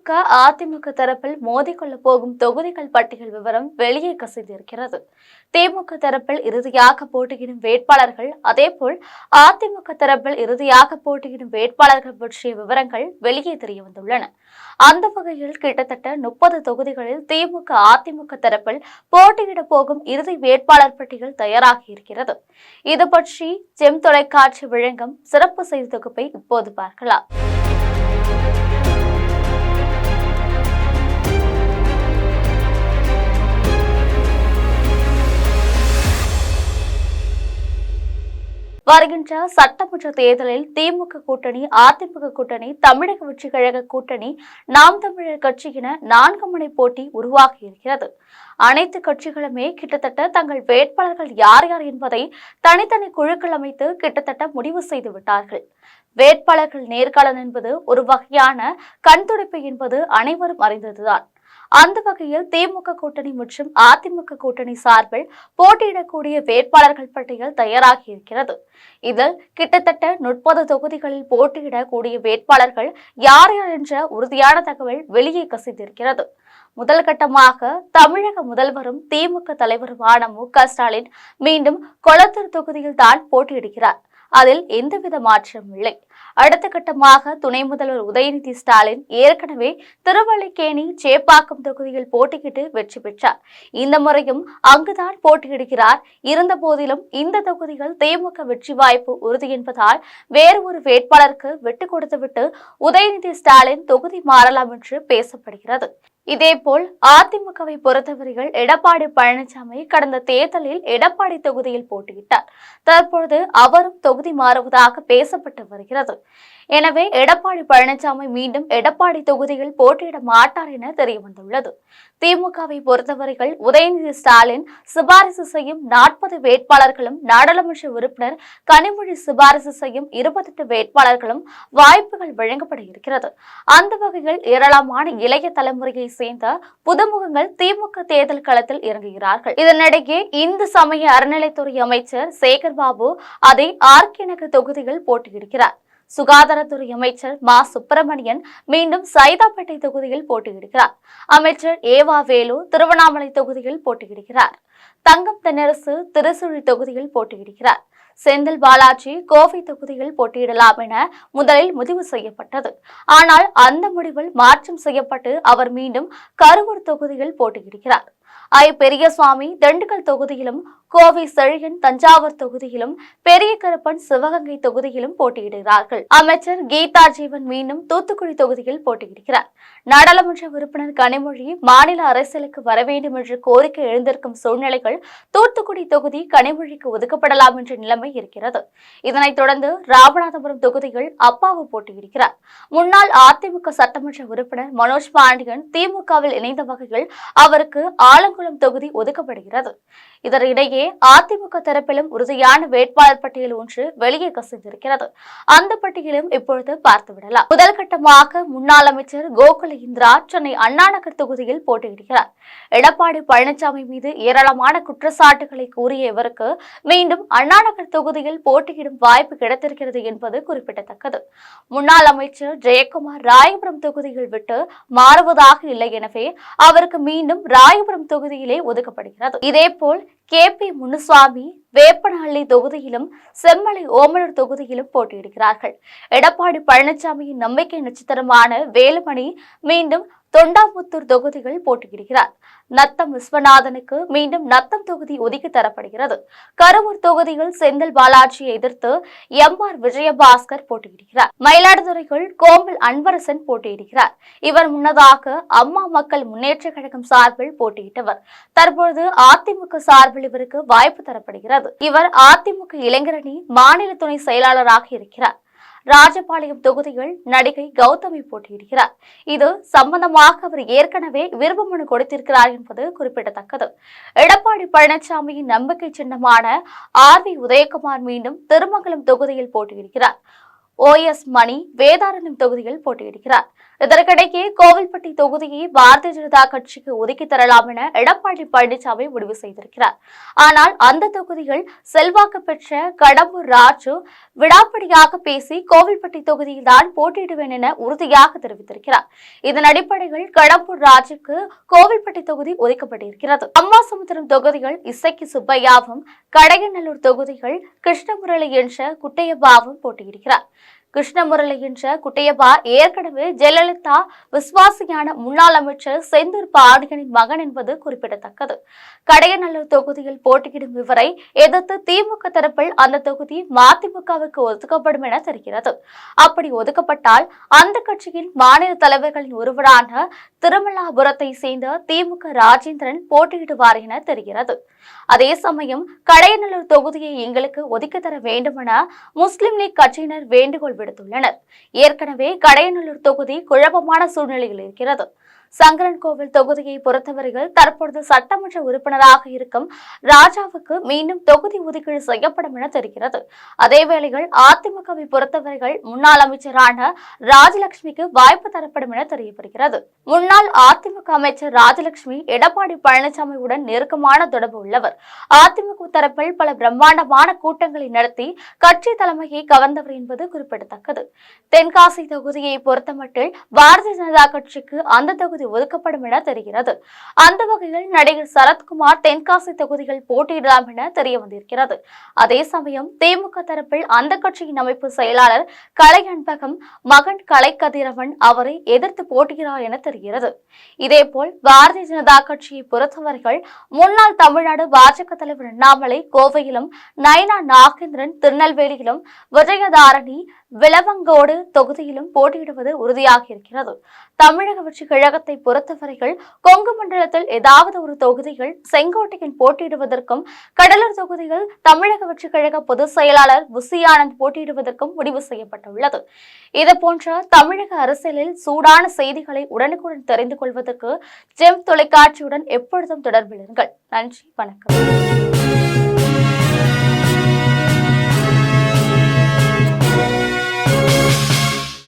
திமுக அதிமுக தரப்பில் மோதிக்கொள்ள போகும் தொகுதிகள் பட்டியல் விவரம் வெளியே கசிந்திருக்கிறது. திமுக தரப்பில் இறுதியாக போட்டியிடும் வேட்பாளர்கள், அதேபோல் அதிமுக தரப்பில் இறுதியாக போட்டியிடும் வேட்பாளர்கள் பற்றிய விவரங்கள் வெளியே தெரியவந்துள்ளன. அந்த வகையில் கிட்டத்தட்ட 30 தொகுதிகளில் திமுக அதிமுக தரப்பில் போட்டியிட போகும் இறுதி வேட்பாளர் பட்டியல் தயாராகி இருக்கிறது. இது பற்றி ஜெம் தொலைக்காட்சி வழங்கும் சிறப்பு செய்தி தொகுப்பை இப்போது பார்க்கலாம். வருகின்ற சட்டமன்ற தேர்தலில் திமுக கூட்டணி, அதிமுக கூட்டணி, தமிழக வெற்றிக் கழக கூட்டணி, நாம் தமிழர் கட்சி என 4 முனை போட்டி உருவாகி இருக்கிறது. அனைத்து கட்சிகளுமே கிட்டத்தட்ட தங்கள் வேட்பாளர்கள் யார் யார் என்பதை தனித்தனி குழுக்கள் அமைத்து கிட்டத்தட்ட முடிவு செய்து விட்டார்கள். வேட்பாளர்கள் நேர்காணல் என்பது ஒரு வகையான கண்துடைப்பு என்பது அனைவரும் அறிந்ததுதான். அந்த வகையில் திமுக கூட்டணி மற்றும் அதிமுக கூட்டணி சார்பில் போட்டியிடக்கூடிய வேட்பாளர்கள் பட்டியல் தயாராகி இருக்கிறது. இதில் கிட்டத்தட்ட 30 தொகுதிகளில் போட்டியிடக்கூடிய வேட்பாளர்கள் யார் யார் என்ற உறுதியான தகவல் வெளியே கசிந்திருக்கிறது. முதல் கட்டமாக தமிழக முதல்வரும் திமுக தலைவருமான மு.க.ஸ்டாலின் மீண்டும் கொளத்தூர் தொகுதியில் தான் போட்டியிடுகிறார். அதில் எந்தவித மாற்றமும் இல்லை. அடுத்த கட்டமாக துணை முதல்வர் உதயநிதி ஸ்டாலின் ஏற்கனவே திருவல்லிக்கேணி, சேப்பாக்கம் தொகுதியில் போட்டியிட்டு வெற்றி பெற்றார். இந்த முறையும் அங்குதான் போட்டியிடுகிறார். இருந்த போதிலும் இந்த தொகுதிகள் திமுக வெற்றி வாய்ப்பு உறுதி என்பதால் வேறு ஒரு வேட்பாளருக்கு விட்டு கொடுத்துவிட்டு உதயநிதி ஸ்டாலின் தொகுதி மாறலாம் என்று பேசப்படுகிறது. இதேபோல் அதிமுகவை பொறுத்தவரையில் எடப்பாடி பழனிசாமி கடந்த தேர்தலில் எடப்பாடி தொகுதியில் போட்டியிட்டார். தற்பொழுது அவரும் தொகுதி மாறுவதாக பேசப்பட்டு வருகிறது. எனவே எடப்பாடி பழனிசாமி மீண்டும் எடப்பாடி தொகுதியில் போட்டியிட மாட்டார் என தெரியவந்துள்ளது. திமுகவை பொறுத்தவரையில் உதயநிதி ஸ்டாலின் சிபாரிசு செய்யும் 40 வேட்பாளர்களும், நாடாளுமன்ற உறுப்பினர் கனிமொழி சிபாரிசு செய்யும் 28 வேட்பாளர்களும் வாய்ப்புகள் வழங்கப்பட இருக்கிறது. அந்த வகையில் ஏராளமான இளைய தலைமுறையை சேர்ந்த புதுமுகங்கள் திமுக தேர்தல் களத்தில் இறங்குகிறார்கள். இதனிடையே இந்து சமய அறநிலைத்துறை அமைச்சர் சேகர்பாபு அதை ஆர்கே நகர் தொகுதியில் போட்டியிடுகிறார். சுகாதாரத்துறை அமைச்சர் மா சுப்பிரமணியன் மீண்டும் சைதாப்பேட்டை தொகுதியில் போட்டியிடுகிறார். அமைச்சர் ஏவா வேலு திருவண்ணாமலை தொகுதியில் போட்டியிடுகிறார். தங்கம் தென்னரசு திருச்சுழி தொகுதியில் போட்டியிடுகிறார். செந்தில் பாலாஜி கோவை தொகுதியில் போட்டியிடலாம் என முதலில் முடிவு செய்யப்பட்டது. ஆனால் அந்த முடிவில் மாற்றம் செய்யப்பட்டு அவர் மீண்டும் கரூர் தொகுதியில் போட்டியிடுகிறார். பெரியசுவாமி திண்டுக்கல் தொகுதியிலும், கோவை செழியன் தஞ்சாவூர் தொகுதியிலும், பெரிய கருப்பன் சிவகங்கை தொகுதியிலும் போட்டியிடுகிறார்கள். அமைச்சர் கீதா ஜீவன் மீண்டும் தூத்துக்குடி தொகுதியில் போட்டியிடுகிறார். நாடாளுமன்ற உறுப்பினர் கனிமொழி மாநில அரசியலுக்கு வர வேண்டும் என்ற கோரிக்கை எழுந்திருக்கும் சூழ்நிலைகள் தூத்துக்குடி தொகுதி கனிமொழிக்கு ஒதுக்கப்படலாம் என்ற நிலைமை இருக்கிறது. இதனைத் தொடர்ந்து ராமநாதபுரம் தொகுதியில் அப்பாவு போட்டியிடுகிறார். முன்னாள் அதிமுக சட்டமன்ற உறுப்பினர் மனோஜ் பாண்டியன் திமுகவில் இணைந்த வகையில் அவருக்கு ஆலங்குளம் தொகுதி ஒதுக்கப்படுகிறது. இதனிடையே அதிமுக தரப்பிலும் உறுதியான வேட்பாளர் பட்டியல் ஒன்று வெளியே கசிந்திருக்கிறது. அந்த பட்டியலும் இப்பொழுது பார்த்துவிடலாம். முதல் கட்டமாக முன்னாள் அமைச்சர் கோகுல இந்திரா சென்னை அண்ணா நகர் தொகுதியில் போட்டியிடுகிறார். எடப்பாடி பழனிசாமி மீது ஏராளமான குற்றச்சாட்டுகளை கூறிய இவருக்கு மீண்டும் அண்ணா நகர் தொகுதியில் போட்டியிடும் வாய்ப்பு கிடைத்திருக்கிறது என்பது குறிப்பிடத்தக்கது. முன்னாள் அமைச்சர் ஜெயக்குமார் ராயபுரம் தொகுதியில் விட்டு மாறுவதாக இல்லை. எனவே அவருக்கு மீண்டும் ராயபுரம் தொகுதியிலே ஒதுக்கப்படுகிறது. இதேபோல் கே.பி. முனுசாமி வேப்பனஹள்ளி தொகுதியிலும், செம்மலை ஓமலூர் தொகுதியிலும் போட்டியிடுகிறார்கள். எடப்பாடி பழனிசாமியின் நம்பிக்கை நட்சத்திரமான வேலுமணி மீண்டும் தொண்டாமுத்தூர் தொகுதிகள் போட்டியிடுகிறார். நத்தம் விஸ்வநாதனுக்கு மீண்டும் நத்தம் தொகுதி ஒதுக்கி தரப்படுகிறது. கரூர் தொகுதியில் செந்தில் பாலாஜியை எதிர்த்து எம்.ஆர். விஜயபாஸ்கர் போட்டியிடுகிறார். மயிலாடுதுறையில் கோம்பல் அன்பரசன் போட்டியிடுகிறார். இவர் முன்னதாக அம்மா மக்கள் முன்னேற்ற கழகம் சார்பில் போட்டியிட்டவர். தற்பொழுது அதிமுக சார்பில் இவருக்கு வாய்ப்பு தரப்படுகிறது. இவர் அதிமுக இளைஞரணி மாநில துணை செயலாளராக இருக்கிறார். ராஜபாளையம் தொகுதியில் நடிகை கௌதமி போட்டியிடுகிறார். இது சம்பந்தமாக அவர் ஏற்கனவே விருப்ப மனு கொடுத்திருக்கிறார் என்பது குறிப்பிடத்தக்கது. எடப்பாடி பழனிசாமியின் நம்பிக்கை சின்னமான ஆர்.வி. உதயகுமார் மீண்டும் திருமங்கலம் தொகுதியில் போட்டியிடுகிறார். OS மணி வேதாரண்யம் தொகுதியில் போட்டியிடுகிறார். இதற்கிடையே கோவில்பட்டி தொகுதியை பாரதிய ஜனதா கட்சிக்கு ஒதுக்கி தரலாம் என எடப்பாடி பழனிசாமி முடிவு செய்திருக்கிறார். ஆனால் அந்த தொகுதிகள் செல்வாக்கு பெற்ற கடம்பூர் ராஜு விடாப்பிடியாக பேசி கோவில்பட்டி தொகுதியில் தான் போட்டியிடுவேன் என உறுதியாக தெரிவித்திருக்கிறார். இதன் அடிப்படையில் கடம்பூர் ராஜுக்கு கோவில்பட்டி தொகுதி ஒதுக்கப்பட்டிருக்கிறது. அம்மாசமுத்திரம் தொகுதிகள் இசக்கி சுப்பையாவும், கடையநல்லூர் தொகுதிகள் கிருஷ்ணமுரளி என்ற குட்டையப்பாவும் போட்டியிடுகிறார். கிருஷ்ணமுரளி என்ற குட்டையப்பா ஏற்கனவே ஜெயலலிதா விசுவாசியான முன்னாள் அமைச்சர் செந்தூர் பாண்டியனின் மகன் என்பது குறிப்பிடத்தக்கது. கடையநல்லூர் தொகுதியில் போட்டியிடும் இவரை எதிர்த்து திமுக தரப்பில் அந்த தொகுதி மதிமுகவுக்கு ஒதுக்கப்படும் என தெரிகிறது. அப்படி ஒதுக்கப்பட்டால் அந்த கட்சியின் மாநில தலைவர்களின் ஒருவரான திருமலாபுரத்தை சேர்ந்த திமுக ராஜேந்திரன் போட்டியிடுவார் என தெரிகிறது. அதே சமயம் கடையநல்லூர் தொகுதியை எங்களுக்கு ஒதுக்கி தர வேண்டும் என முஸ்லிம் லீக் கட்சியினர் வேண்டுகோள் விடுத்துள்ளனர். ஏற்கனவே கடையநல்லூர் தொகுதி குழப்பமான சூழ்நிலையில் இருக்கிறது. சங்கரன் கோவில் தொகுதியை பொறுத்தவரையில் தற்பொழுது சட்டமன்ற உறுப்பினராக இருக்கும் ராஜாவுக்கு மீண்டும் தொகுதி ஒதுக்கீடு செய்யப்படும் என தெரிகிறது. அதேவேளையில் அதிமுகவை பொறுத்தவரையில் முன்னாள் அமைச்சரான ராஜலட்சுமிக்கு வாய்ப்பு தரப்படும் என தெரியப்படுகிறது. முன்னாள் அதிமுக அமைச்சர் ராஜலட்சுமி எடப்பாடி பழனிசாமியுடன் நெருக்கமான தொடர்பு உள்ளவர். அதிமுக தரப்பில் பல பிரம்மாண்டமான கூட்டங்களை நடத்தி கட்சி தலைமையை கவர்ந்தவர் என்பது குறிப்பிடத்தக்கது. தென்காசி தொகுதியை பொறுத்தமட்டில் பாரதிய ஜனதா கட்சிக்கு அந்த தொகுதி ஒதுக்கப்படும் என தெரிகிறது. அந்த வகையில் நடிகர் சரத்குமார் தென்காசி தொகுதிகள் போட்டியிடலாம் என தெரிய வந்திருக்கிறது. அதே சமயம் திமுக தரப்பில் அந்த கட்சியின் அமைப்பு செயலாளர் கலை அன்பகம் மகன் கலை கதிரவன் அவரை எதிர்த்து போட்டியிடார் என தெரிகிறது. இதேபோல் பாரதிய ஜனதா கட்சியை பொறுத்தவர்கள் முன்னாள் தமிழ்நாடு பாஜக தலைவர் அண்ணாமலை கோவையிலும், நயனா நாகேந்திரன் திருநெல்வேலியிலும், விஜயதாரணி விளவங்கோடு தொகுதியிலும் போட்டியிடுவது உறுதியாக இருக்கிறது. தமிழக வெற்றி கழகத்தை பொறுத்தவரைகள் கொங்கு மண்டலத்தில் ஏதாவது ஒரு தொகுதிகள் செங்கோட்டையில் போட்டியிடுவதற்கும், கடலூர் தொகுதியில் தமிழக வெற்றி கழக பொதுச் செயலாளர் புசி ஆனந்த் போட்டியிடுவதற்கும் முடிவு செய்யப்பட்டுள்ளது. இதுபோன்ற தமிழக அரசியலில் சூடான செய்திகளை உடனுக்குடன் தெரிந்து கொள்வதற்கு ஜெம் தொலைக்காட்சியுடன் எப்பொழுதும் தொடர்பில் இருங்கள். நன்றி, வணக்கம்.